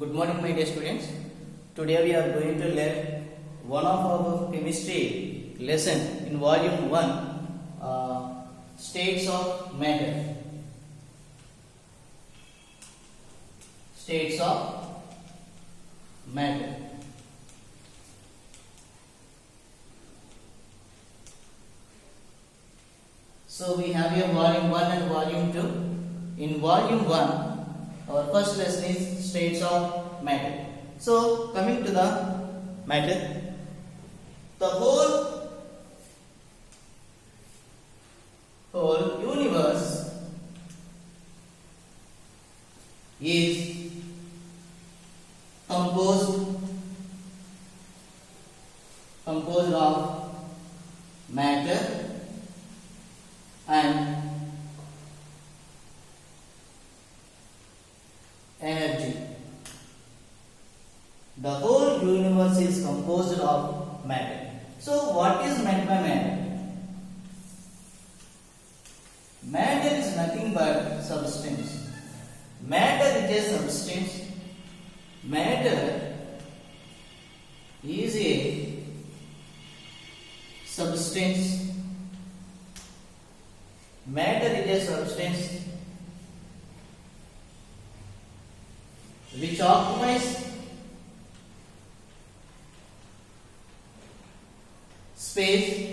Good morning, my dear students. Today we are going to learn one of our chemistry lesson in volume 1, states of matter. States of matter. So we have here volume 1 and volume 2. In volume 1, our first lesson is states of matter. So coming to the matter, the whole universe is composed of matter and energy. The whole universe is composed of matter. So what is meant by matter? Matter is nothing but substance. Matter is a substance. Matter is a substance. Matter is a substance which occupies space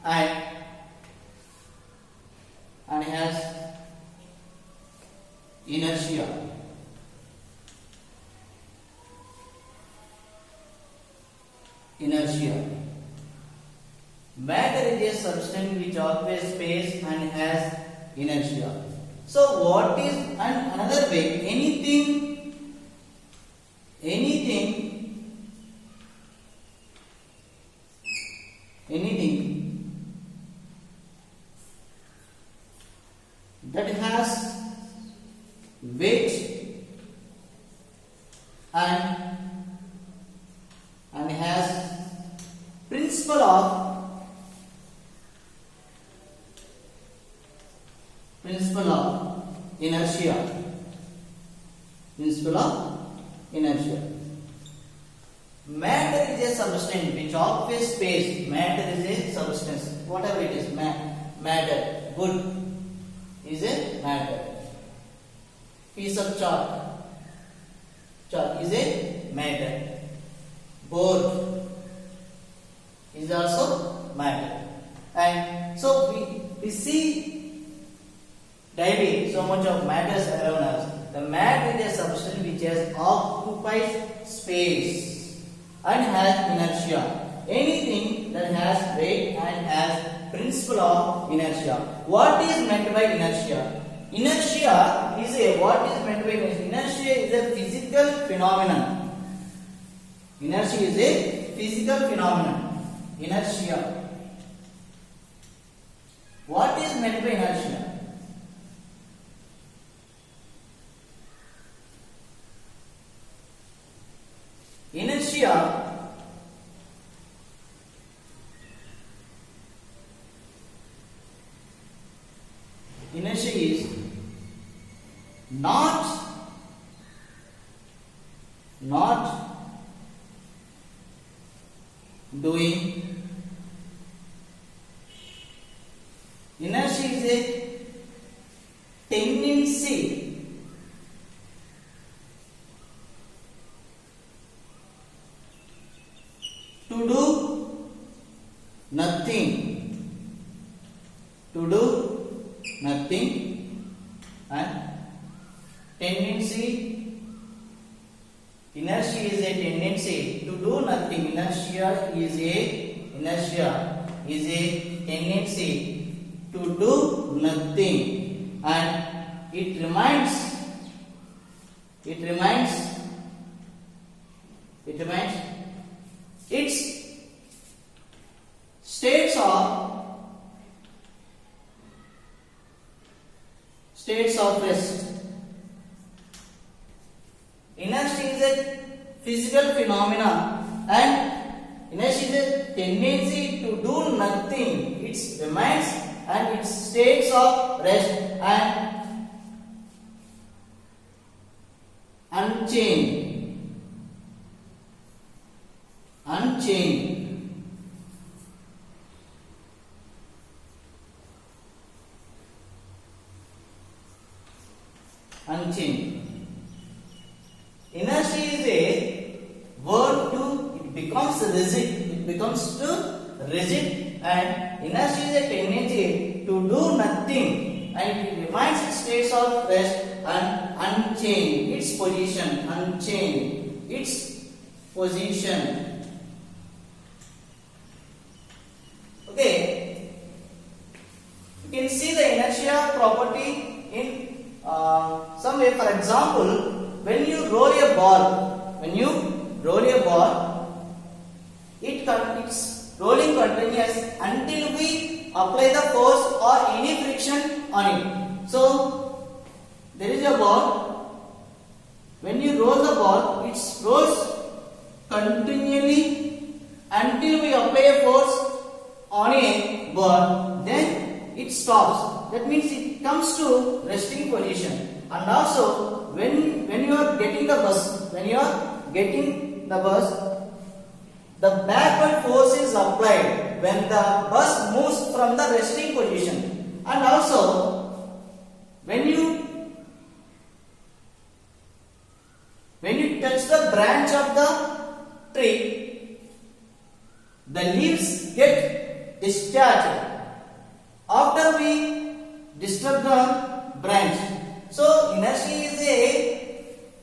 and has inertia. Matter is a substance which occupies space and has inertia. So what is another way? Anything that has weight and has principle of inertia. Matter is a substance which occupies space. Matter is a substance. Whatever it is, matter. Wood is a matter. Piece of chalk is a matter. Board is also matter. And so we see daily so much of matters around us. The matter is a substance which occupies space and has inertia. Anything that has weight and has principle of inertia. What is meant by inertia? Inertia is a physical phenomenon. Inertia. What is meant by inertia? Inertia is not doing. Inertia is a tendency to do nothing. And inertia is a tendency to do nothing. Inertia is a tendency to do nothing, and it remains its states of rest. Inertia is a physical phenomena and inertia is a tendency to do nothing. It remains and its states of rest and unchained, unchained, unchained. Inertia is a word to, it becomes rigid, it becomes to rigid, and inertia is a tendency to do nothing and it remains in states of rest and unchanged its position, unchanged its position. Okay, you can see the inertia property in some way. For example, when you roll a ball, it's rolling continuous until we apply the force or any friction on it. So there is a ball. When you roll the ball, it rolls continually until we apply a force on a ball. Then it stops. That means it comes to resting position. And also, when you are getting the bus, the backward force is applied when the bus moves from the resting position. And also, when you touch the branch of the tree, the leaves get discharged after we disturb the branch. So inertia is a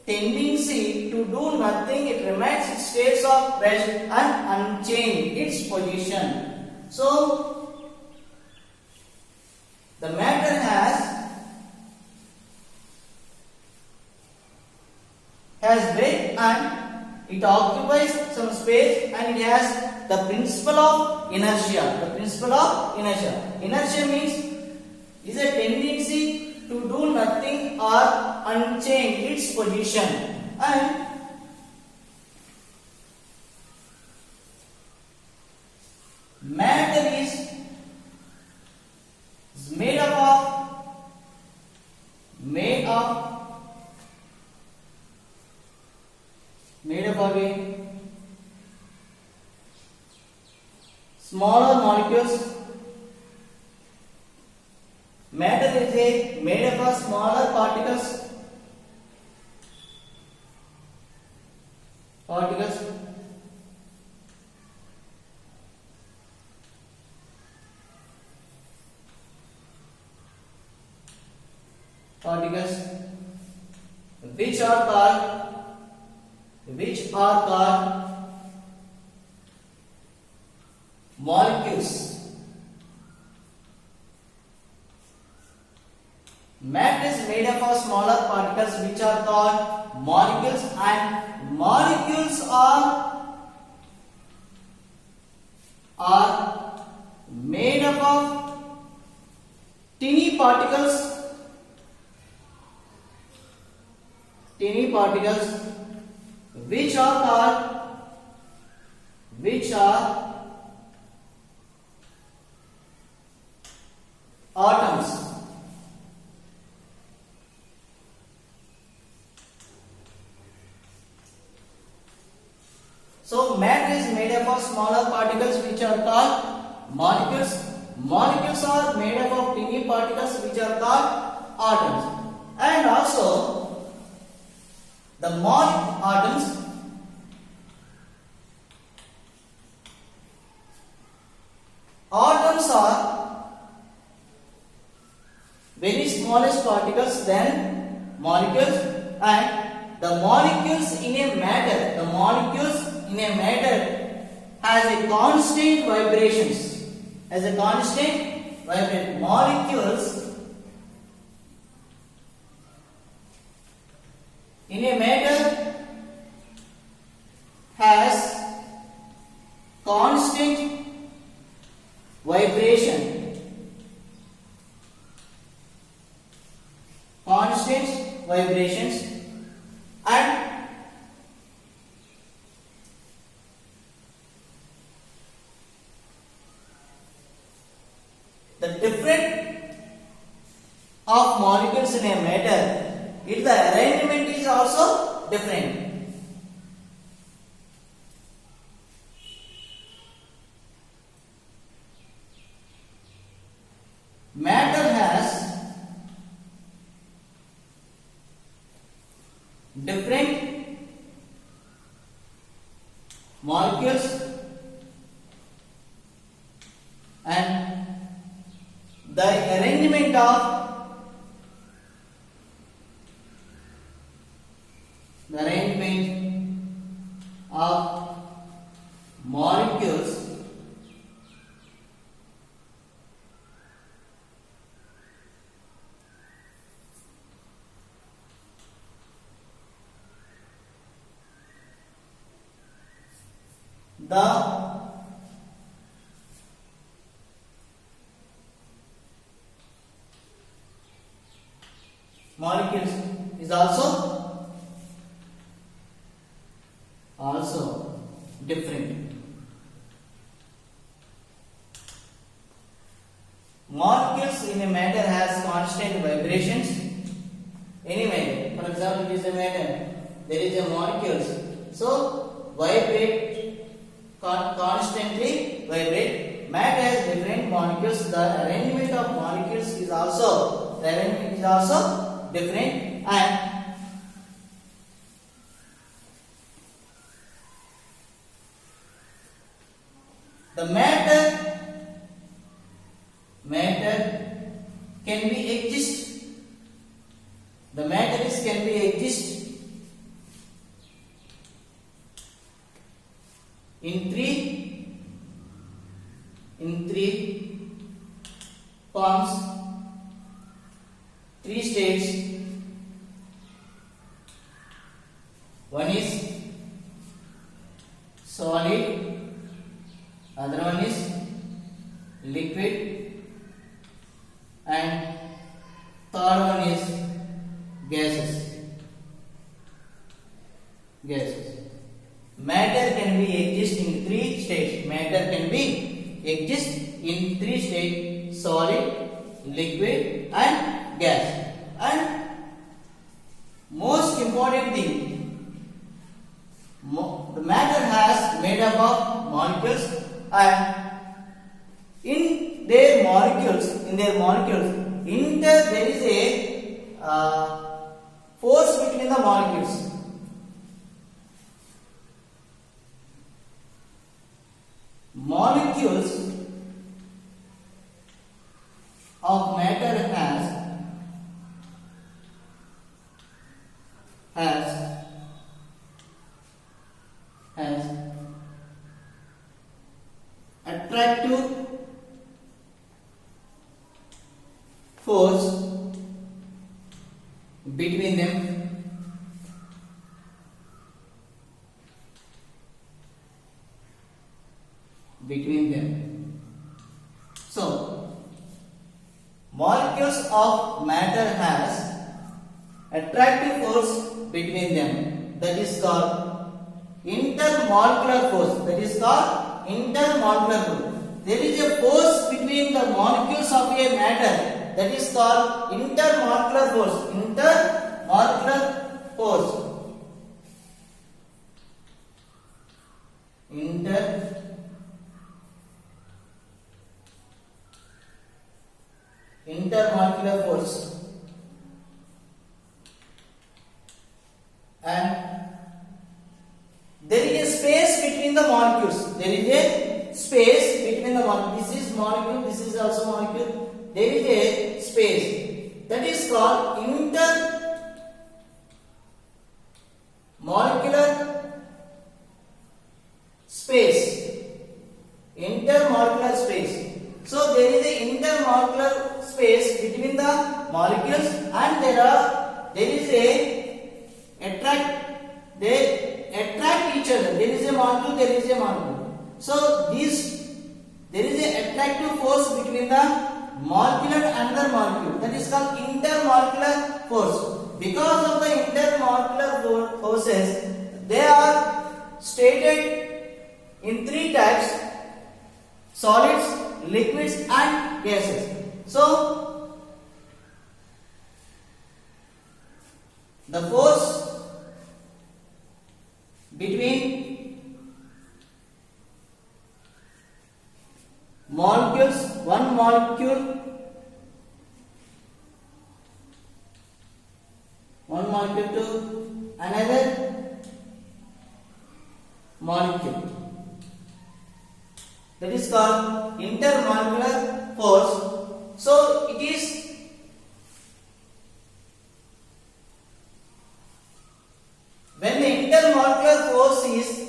tendency to do nothing. It remains in states of rest and unchanged its position. So the matter has weight and it occupies some space and it has the principle of inertia. The principle of inertia. Inertia means is a tendency to do nothing or unchange its position. And matter is made up of a smaller molecules. Matter is made up of smaller particles. Which are called molecules. Matter is made up of smaller particles which are called molecules, and molecules are made up of tiny particles which are atoms. So matter is made up of smaller particles which are called molecules. Molecules are made up of tiny particles which are called atoms. And also the atoms are very smallest particles than molecules, and the molecules in a matter has a constant vibrations. Molecules in a matter has constant vibrations, and the difference of molecules in a matter, if the arrangement is also different. Matter has different molecules and the arrangement of molecules the molecules is also different. Molecules in a matter has constant vibrations. Anyway, for example, it is a matter. There is a molecules. So vibrate, constantly vibrate. Matter has different molecules. The arrangement of molecules is also different, and the matter can be exist. The matter can be exist in three forms, three states. One is solid, other one is liquid, and third one is gases. Matter can be exist in three states. Matter can be exist in three states: solid, liquid, and gas. And most important thing, the matter has made up of molecules, and in their molecules, there is a force between the molecules. Molecules of matter has attractive force between them. So, molecules of matter has attractive force between them. That is called intermolecular force. There is a force between the molecules of a matter. That is called intermolecular force. Intermolecular force. And there is a space between the molecules. This is molecule, this is also molecule. There is a space. That is called intermolecular space. So there is a intermolecular space between the molecules, and they attract each other. There is a molecule. So there is a attractive force between the molecule and another molecule. That is called intermolecular force. Because of the intermolecular forces, they are stated in three types: solids, liquids, and gases. So the force molecules, one molecule to another molecule. That is called intermolecular force. So it is when the intermolecular force is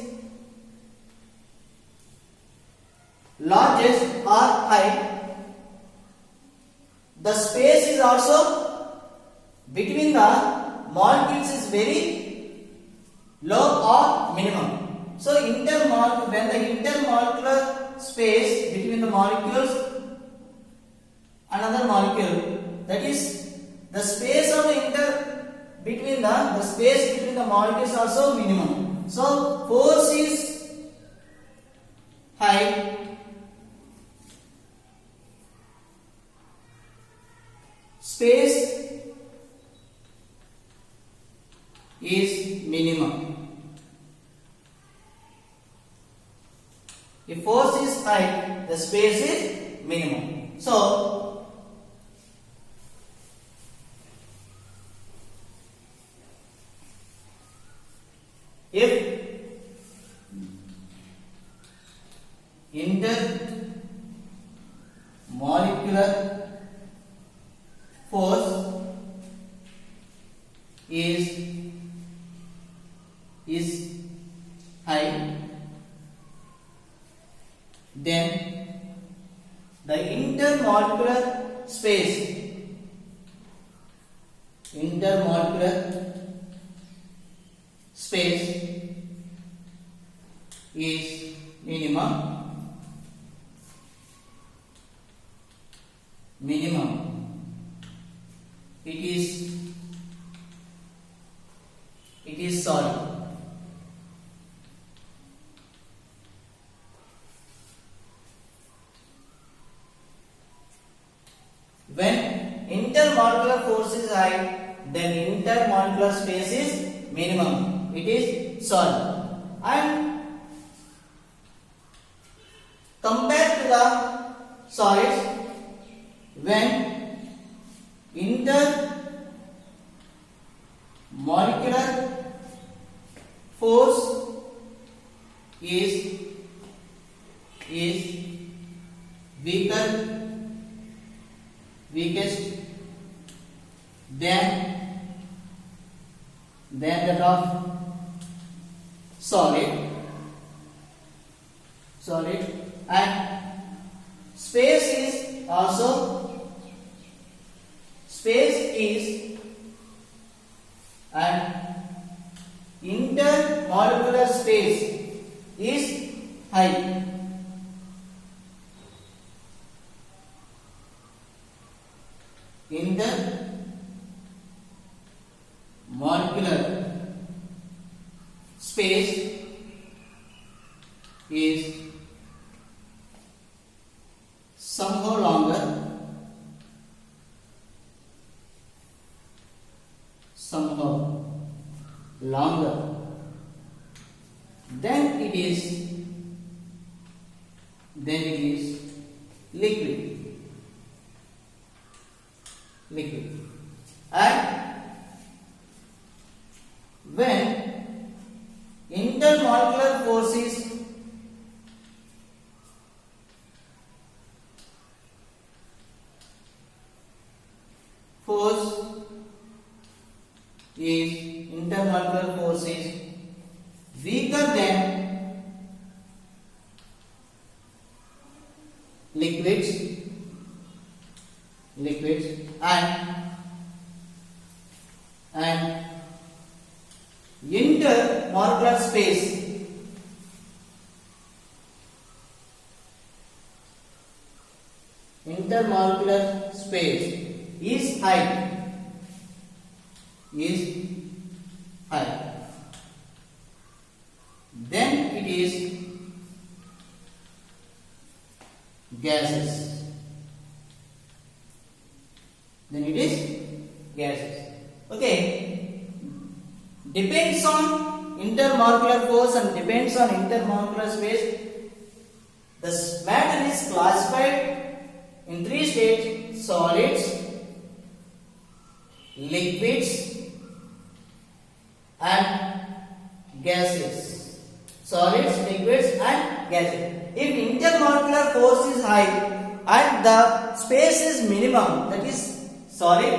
largest or high, the space is also between the molecules is very low or minimum. So when the intermolecular space between the molecules, another molecule, that is the space of between the space between the molecules also minimum. So force is high, space is minimum. If force is high, the space is minimum. So if intermolecular force is high, then the intermolecular space is minimum. It is solid. When intermolecular force is high, then intermolecular space is minimum. It is solid. And compared to the solids, when intermolecular force is weakest than that of solid, and space is and intermolecular space is high. Intermolecular space is somehow longer, then it is liquid. And when intermolecular force is weaker than liquids and intermolecular space is high, then it is gases. Okay, depends on intermolecular force and depends on intermolecular space. The matter is classified in three states: solids, liquids, and gases. Solids, liquids, and gases. If intermolecular force is high and the space is minimum, that is solid,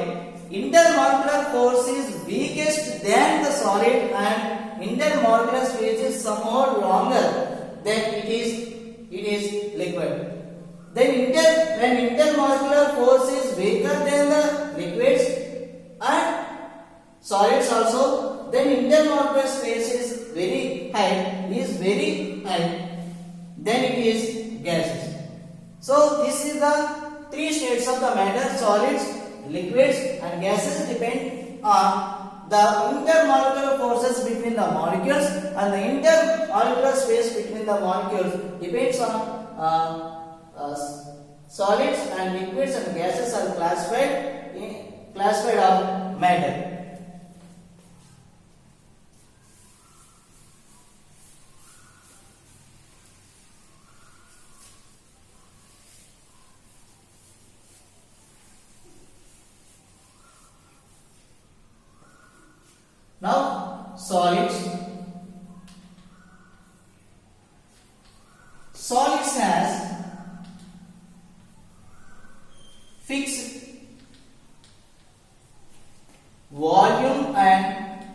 intermolecular force is weakest than the solid and intermolecular space is somewhat longer, then it is liquid. Then when intermolecular force is weaker than the liquids and solids also, then intermolecular space is very high, then it is gases. So this is the three states of the matter: solids, liquids, and gases. Depend on the intermolecular forces between the molecules, and the intermolecular space between the molecules depends on solids and liquids and gases are classified of matter. Now solids. Solids has fixed volume and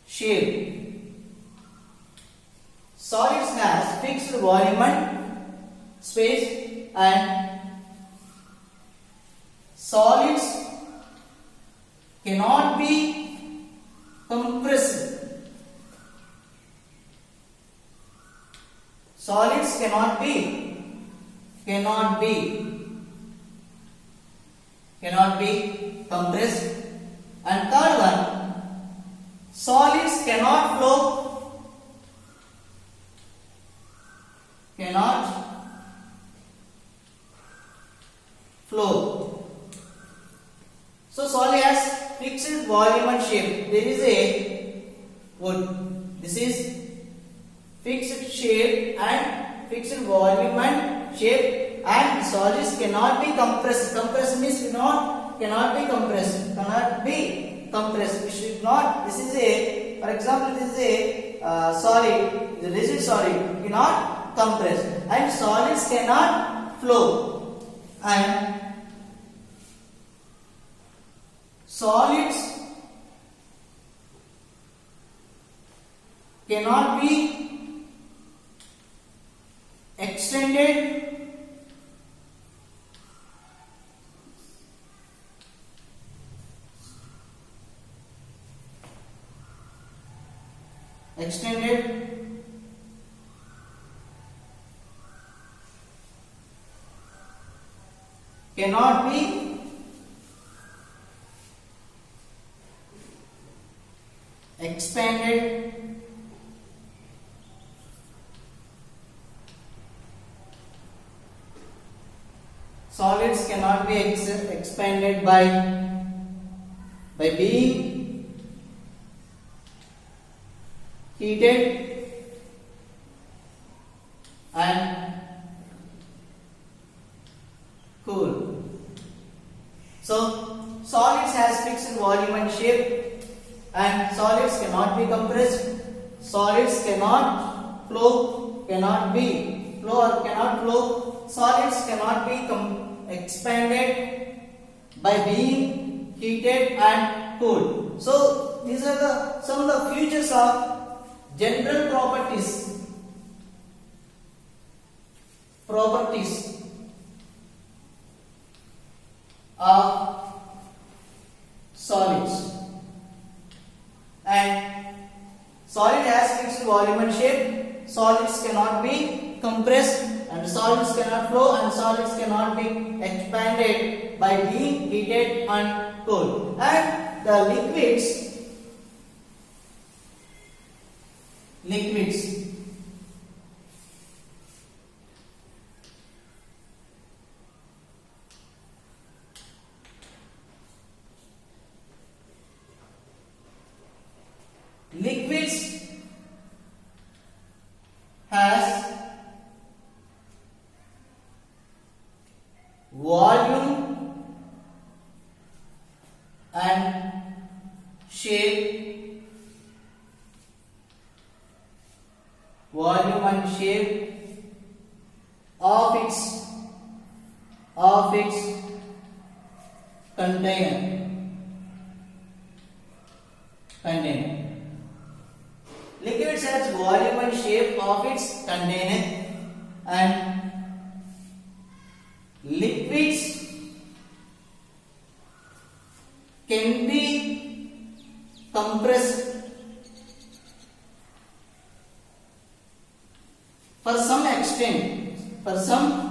shape. Solids has fixed volume and space, and solids cannot be compressed. Solids cannot be compressed. And third one, solids cannot flow. So solid has fixed volume and shape. There is a wood. This is fixed shape and fixed volume and shape, and solids cannot be compressed. Compressed means cannot be compressed. We should not. This is a, for example, this is a solid. The rigid solid cannot compress, and solids cannot flow, and solids cannot be extended cannot be expanded solids cannot be expanded by being heated and cool. So solids has fixed volume and shape, and solids cannot be compressed. Solids cannot flow, cannot flow. Solids cannot be expanded by being heated and cooled. So these are some of the features of general properties of solids. And solid has fixed volume and shape. Solids cannot be compressed, and solids cannot flow, and solids cannot be expanded by being heated and cooled. And the liquids liquids has volume and shape, volume and shape of its container. Liquids has volume and shape of its container, and liquids can be compressed for some extent, for some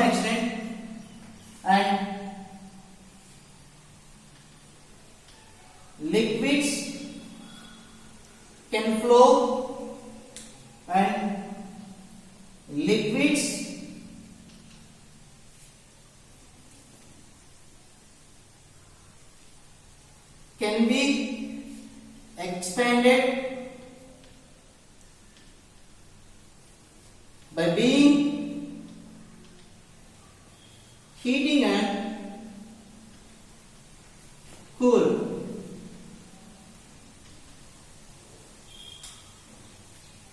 extent, and liquids can flow, and liquids can be expanded by being heating and cool.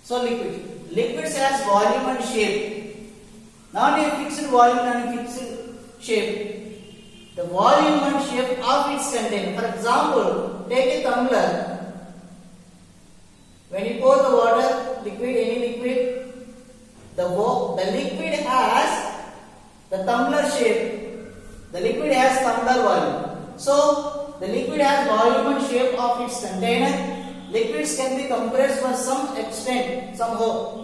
So liquids has volume and shape, not a fixed volume and fixed shape. The volume and shape of its container. For example, take a tumbler. When you pour the water, liquid, any liquid, the liquid has the tumbler shape. The liquid has tumbler volume. So the liquid has volume and shape of its container. Liquids can be compressed for some extent, somehow.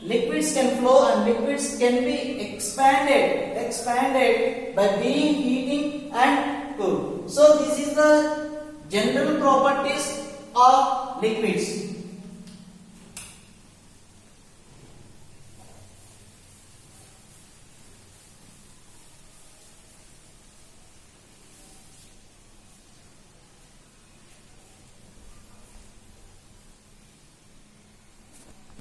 Liquids can flow and liquids can be expanded by being heating and cool. So this is the general properties of liquids.